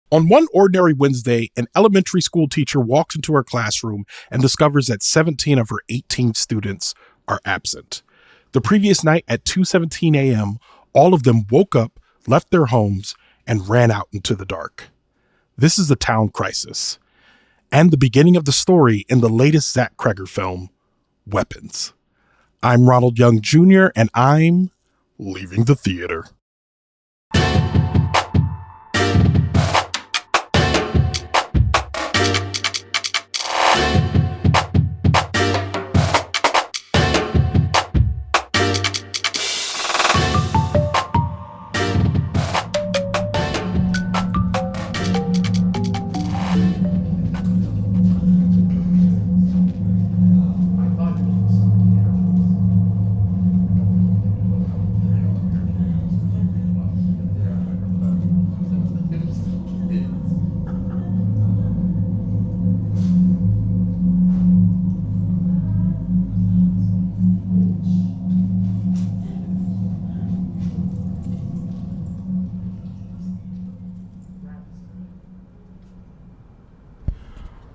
On one ordinary Wednesday, an elementary school teacher walks into her classroom and discovers that 17 of her 18 students are absent. The previous night at 2:17 a.m., all of them woke up, left their homes, and ran out into the dark. This is the town crisis, and the beginning of the story in the latest Zach Cregger film, Weapons. I'm Ronald Young Jr., and I'm leaving the theater.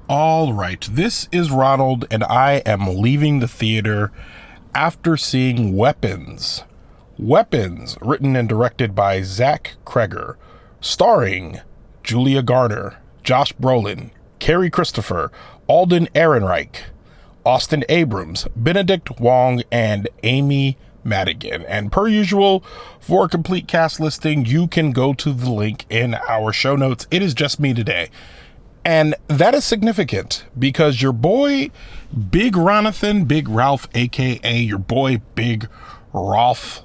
All right, this is Ronald, and I am leaving the theater after seeing Weapons. Weapons, written and directed by Zach Cregger, starring Julia Garner, Josh Brolin, Cary Christopher, Alden Ehrenreich, Austin Abrams, Benedict Wong, and Amy Madigan. And per usual, for a complete cast listing, you can go to the link in our show notes. It is just me today. And that is significant because your boy, Big Ronathan, Big Ralph, a.k.a. your boy, Big Rolf,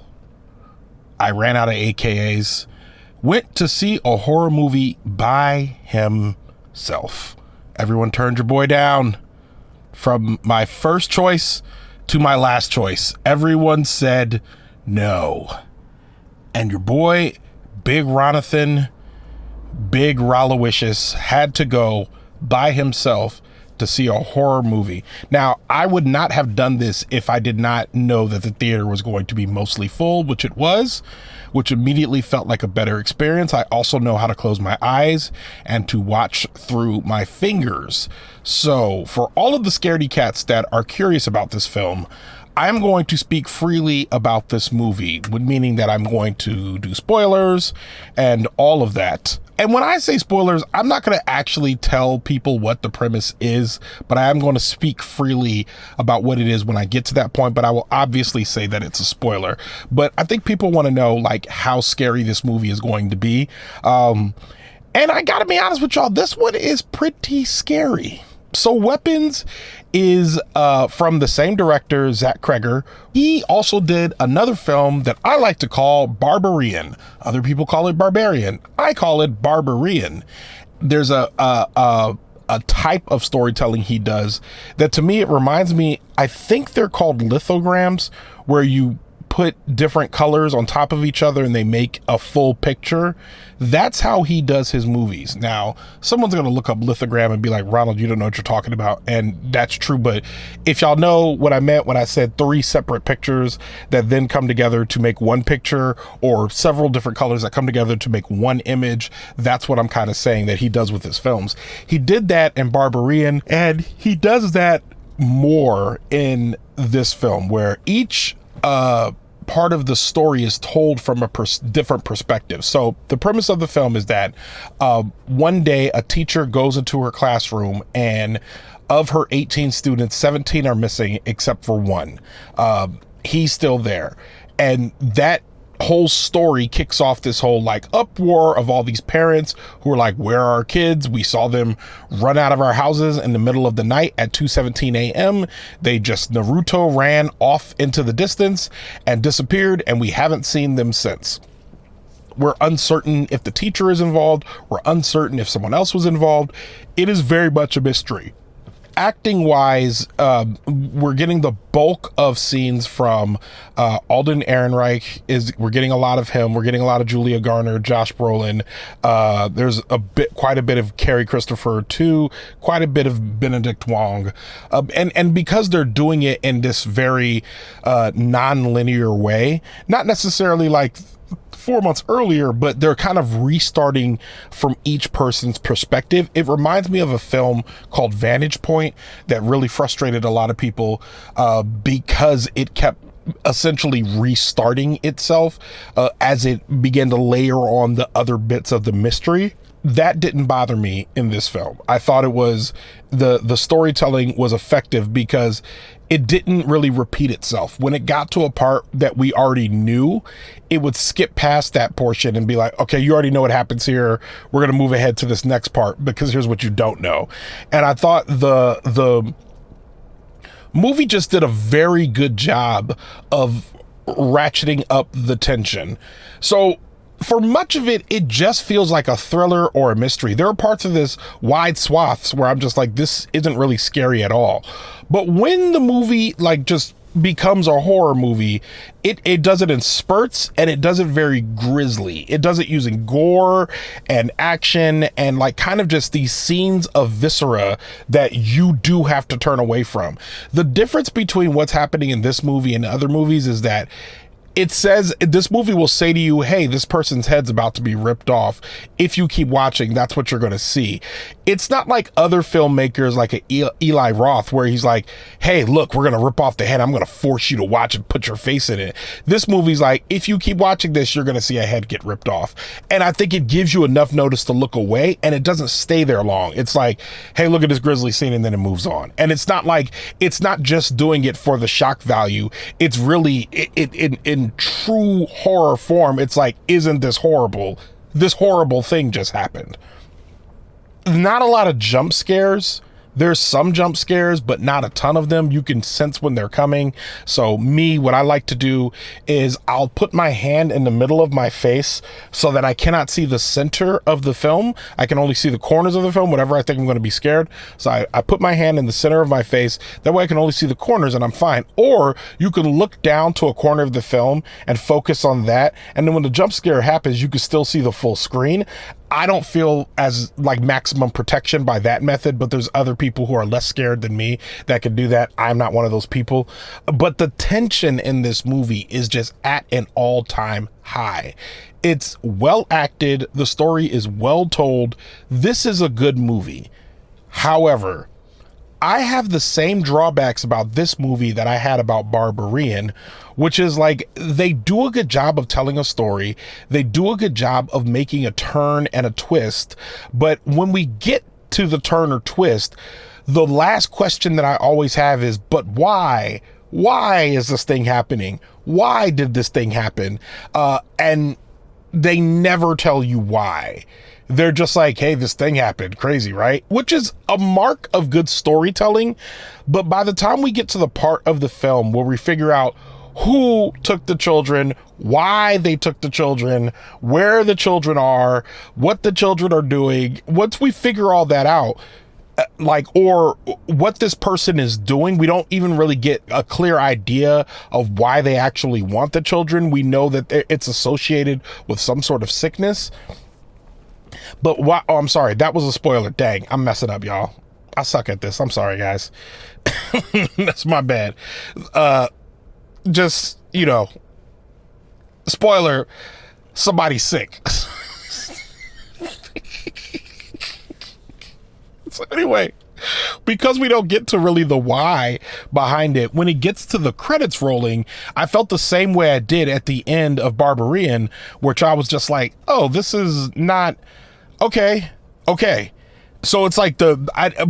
I ran out of AKAs, went to see a horror movie by himself. Everyone turned your boy down. From my first choice to my last choice, everyone said no. And your boy, Big Ronathan, Big Rallowishes, had to go by himself to see a horror movie. Now, I would not have done this if I did not know that the theater was going to be mostly full, which it was, which immediately felt like a better experience. I also know how to close my eyes and to watch through my fingers. So for all of the scaredy cats that are curious about this film, I'm going to speak freely about this movie, meaning that I'm going to do spoilers and all of that. And when I say spoilers, I'm not going to actually tell people what the premise is, but I am going to speak freely about what it is when I get to that point. But I will obviously say that it's a spoiler. But I think people want to know like how scary this movie is going to be. And I got to be honest with y'all, this one is pretty scary. So Weapons is from the same director, Zach Cregger. He also did another film that I like to call Barbarian. Other people call it Barbarian. I call it Barbarian. There's a type of storytelling he does that to me, it reminds me, I think they're called lithograms, where you put different colors on top of each other and they make a full picture. That's how he does his movies. Now, someone's going to look up lithogram and be like, Ronald, you don't know what you're talking about. And that's true. But if y'all know what I meant when I said 3 separate pictures that then come together to make one picture, or several different colors that come together to make one image, that's what I'm kind of saying that he does with his films. He did that in Barbarian, and he does that more in this film, where each part of the story is told from a different perspective. So the premise of the film is that one day a teacher goes into her classroom, and of her 18 students, 17 are missing except for one. He's still there. And that whole story kicks off this whole like uproar of all these parents who are like, where are our kids? We saw them run out of our houses in the middle of the night at 2:17 a.m. They just Naruto ran off into the distance and disappeared, and we haven't seen them since. We're uncertain if the teacher is involved. We're uncertain if someone else was involved. It is very much a mystery. Acting wise, we're getting the bulk of scenes from Alden Ehrenreich. We're getting a lot of him. We're getting a lot of Julia Garner, Josh Brolin. There's quite a bit of Cary Christopher too. Quite a bit of Benedict Wong, and because they're doing it in this very non-linear way, not necessarily like 4 months earlier, but they're kind of restarting from each person's perspective. It reminds me of a film called Vantage Point that really frustrated a lot of people because it kept essentially restarting itself as it began to layer on the other bits of the mystery. That didn't bother me in this film. I thought it was the storytelling was effective because it didn't really repeat itself. When it got to a part that we already knew, it would skip past that portion and be like, okay, you already know what happens here. We're going to move ahead to this next part because here's what you don't know. And I thought the movie just did a very good job of ratcheting up the tension. So for much of it, it just feels like a thriller or a mystery. There are parts of this wide swaths where I'm just like, this isn't really scary at all. But when the movie like just becomes a horror movie, it does it in spurts, and it does it very grisly. It does it using gore and action and like kind of just these scenes of viscera that you do have to turn away from. The difference between what's happening in this movie and other movies is that it says this movie will say to you, hey, this person's head's about to be ripped off. If you keep watching, that's what you're going to see. It's not like other filmmakers like a Eli Roth, where he's like, hey, look, we're going to rip off the head. I'm going to force you to watch and put your face in it. This movie's like, if you keep watching this, you're going to see a head get ripped off. And I think it gives you enough notice to look away, and it doesn't stay there long. It's like, hey, look at this grisly scene, and then it moves on. And it's not like, it's not just doing it for the shock value. It's really, in true horror form, it's like, isn't this horrible? This horrible thing just happened. Not a lot of jump scares. There's some jump scares, but not a ton of them. You can sense when they're coming. So what I like to do is I'll put my hand in the middle of my face so that I cannot see the center of the film. I can only see the corners of the film, whatever I think I'm going to be scared. So I put my hand in the center of my face. That way I can only see the corners and I'm fine. Or you can look down to a corner of the film and focus on that. And then when the jump scare happens, you can still see the full screen. I don't feel as like maximum protection by that method, but there's other people who are less scared than me that can do that. I'm not one of those people. But the tension in this movie is just at an all-time high. It's well acted. The story is well told. This is a good movie. However, I have the same drawbacks about this movie that I had about Barbarian, which is like, they do a good job of telling a story. They do a good job of making a turn and a twist. But when we get to the turn or twist, the last question that I always have is, but why? Why is this thing happening? Why did this thing happen? And they never tell you why. They're just like, hey, this thing happened. Crazy, right? Which is a mark of good storytelling. But by the time we get to the part of the film where we figure out who took the children, why they took the children, where the children are, what the children are doing, once we figure all that out, or what this person is doing, we don't even really get a clear idea of why they actually want the children. We know that it's associated with some sort of sickness. But I'm sorry, that was a spoiler. Dang, I'm messing up, y'all. I suck at this. I'm sorry, guys. That's my bad. Just, spoiler, somebody's sick. So anyway, because we don't get to really the why behind it, when it gets to the credits rolling, I felt the same way I did at the end of Barbarian, which I was just like, oh, this is not okay. So it's like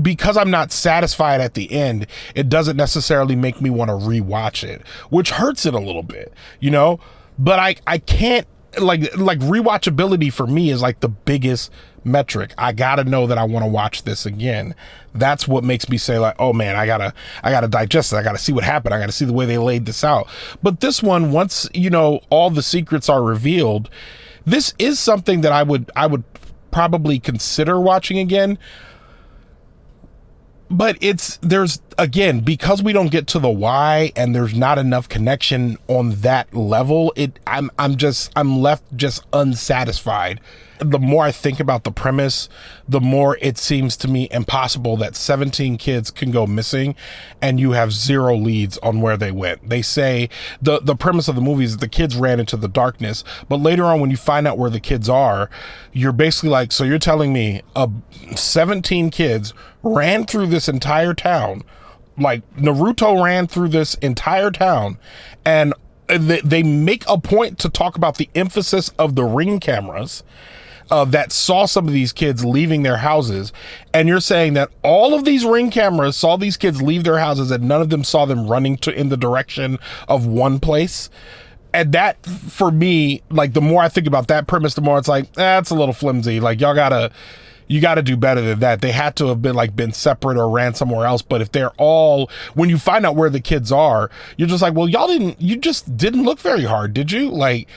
because I'm not satisfied at the end, it doesn't necessarily make me want to rewatch it, which hurts it a little bit, but I can't, like rewatchability for me is like the biggest metric. I gotta know that I want to watch this again. That's what makes me say like, oh man, I gotta digest it. I gotta see what happened. I gotta see the way they laid this out. But this one, once all the secrets are revealed, this is something that I would probably consider watching again. But there's again, because we don't get to the why and there's not enough connection on that level, I'm left just unsatisfied the more I think about the premise, the more it seems to me impossible that 17 kids can go missing and you have zero leads on where they went. They say the premise of the movie is that the kids ran into the darkness, but later on when you find out where the kids are, you're basically like, so you're telling me 17 kids ran through this entire town, like Naruto ran through this entire town, and they make a point to talk about the emphasis of the Ring cameras that saw some of these kids leaving their houses. And you're saying that all of these Ring cameras saw these kids leave their houses and none of them saw them running in the direction of one place. And that, for me, like, the more I think about that premise, the more it's like, that's a little flimsy. Like, you gotta do better than that. They had to have been separate or ran somewhere else. But if they're all, when you find out where the kids are, you're just like, well, you just didn't look very hard, did you? Like,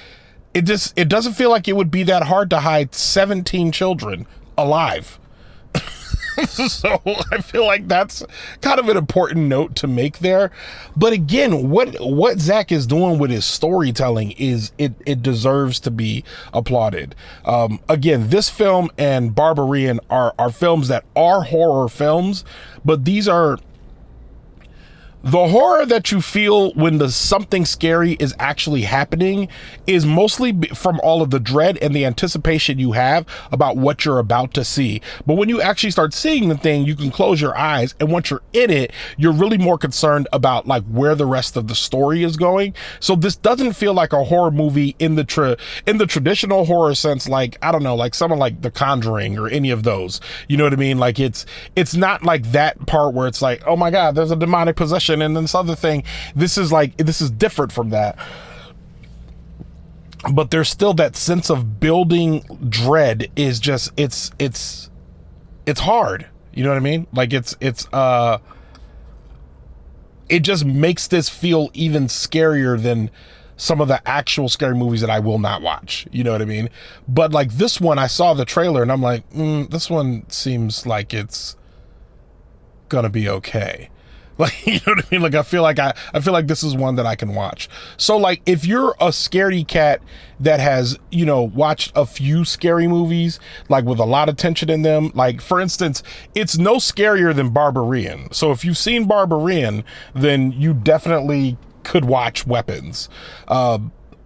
it doesn't feel like it would be that hard to hide 17 children alive. So I feel like that's kind of an important note to make there. But again, what Zach is doing with his storytelling is it deserves to be applauded. Again, this film and Barbarian are films that are horror films, but these are the horror that you feel when the something scary is actually happening is mostly from all of the dread and the anticipation you have about what you're about to see. But when you actually start seeing the thing, you can close your eyes, and once you're in it, you're really more concerned about like where the rest of the story is going. So this doesn't feel like a horror movie in the traditional horror sense, like, I don't know, like someone like The Conjuring or any of those. You know what I mean? Like it's not like that part where it's like, oh my God, there's a demonic possession and then this other thing. This is different from that, but there's still that sense of building dread. Is just it's hard, you know what I mean? Like it just makes this feel even scarier than some of the actual scary movies that I will not watch, you know what I mean? But like this one, I saw the trailer and I'm like, this one seems like it's gonna be okay. Like, you know what I mean? Like, I feel like this is one that I can watch. So like, if you're a scaredy cat that has, you know, watched a few scary movies, like with a lot of tension in them, like for instance, it's no scarier than Barbarian. So if you've seen Barbarian, then you definitely could watch Weapons.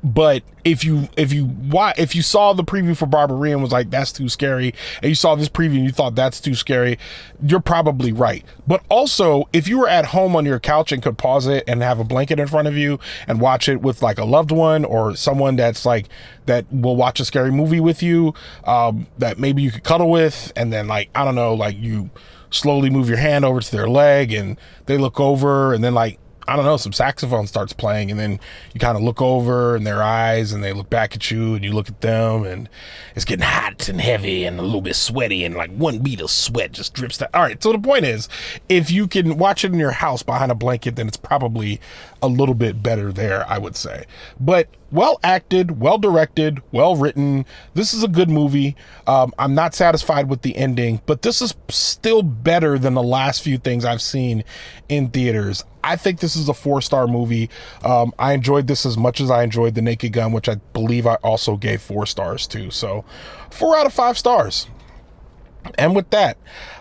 But if you saw the preview for Barbarian was like, that's too scary, and you saw this preview and you thought that's too scary, you're probably right. But also, if you were at home on your couch and could pause it and have a blanket in front of you and watch it with like a loved one or someone that's like, that will watch a scary movie with you, that maybe you could cuddle with, and then like, I don't know, like you slowly move your hand over to their leg and they look over, and then like, I don't know, some saxophone starts playing, and then you kind of look over in their eyes and they look back at you and you look at them, and it's getting hot and heavy and a little bit sweaty, and like one bead of sweat just drips down. All right. So the point is, if you can watch it in your house behind a blanket, then it's probably a little bit better there, I would say. But well acted, well directed, well written. This is a good movie. I'm not satisfied with the ending, but this is still better than the last few things I've seen in theaters. I think this is a 4-star movie. I enjoyed this as much as I enjoyed The Naked Gun, which I believe I also gave 4 stars to. So 4 out of 5 stars. And with that,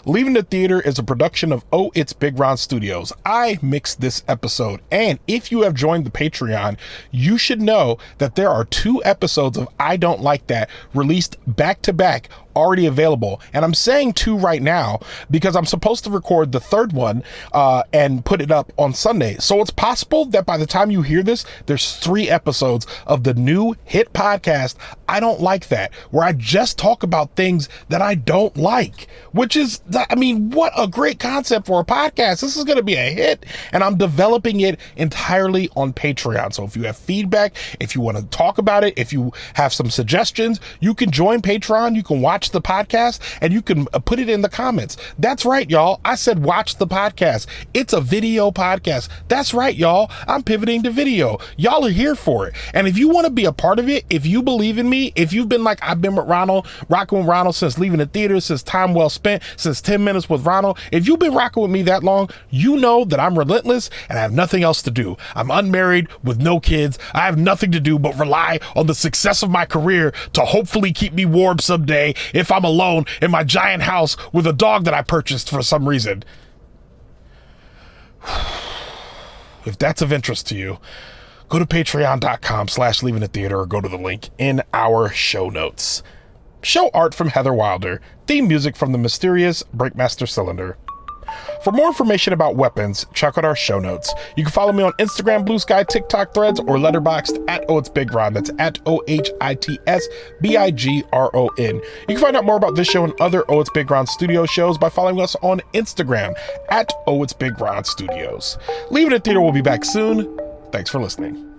Leaving the Theater is a production of Oh It's Big Ron Studios. I mixed this episode, and if you have joined the Patreon, you should know that there are 2 episodes of I Don't Like That released back to back, already available. And I'm saying 2 right now because I'm supposed to record the 3rd one and put it up on Sunday. So it's possible that by the time you hear this, there's 3 episodes of the new hit podcast I Don't Like That, where I just talk about things that I don't like, which is, I mean, what a great concept for a podcast. This is going to be a hit, and I'm developing it entirely on Patreon. So if you have feedback, if you want to talk about it, if you have some suggestions, you can join Patreon. You can watch watch the podcast, and you can put it in the comments. That's right, y'all. I said watch the podcast. It's a video podcast. That's right, y'all. I'm pivoting to video. Y'all are here for it. And if you want to be a part of it, if you believe in me, if you've been like, I've been with Ronald, rocking with Ronald since leaving the theater, since time well spent, since 10 minutes with Ronald, if you've been rocking with me that long, you know that I'm relentless and I have nothing else to do. I'm unmarried with no kids. I have nothing to do but rely on the success of my career to hopefully keep me warm someday if I'm alone in my giant house with a dog that I purchased for some reason. If that's of interest to you, go to patreon.com/leavingthetheater or go to the link in our show notes. Show art from Heather Wilder. Theme music from the mysterious Breakmaster Cylinder. For more information about weapons, check out our show notes. You can follow me on Instagram, Blue Sky, TikTok, Threads, or Letterboxd at Oh It's Big Ron. That's at OHITSBIGRON. You can find out more about this show and other Oh It's Big Ron Studio shows by following us on Instagram at Oh It's Big Ron Studios. Leaving It Theater will be back soon. Thanks for listening.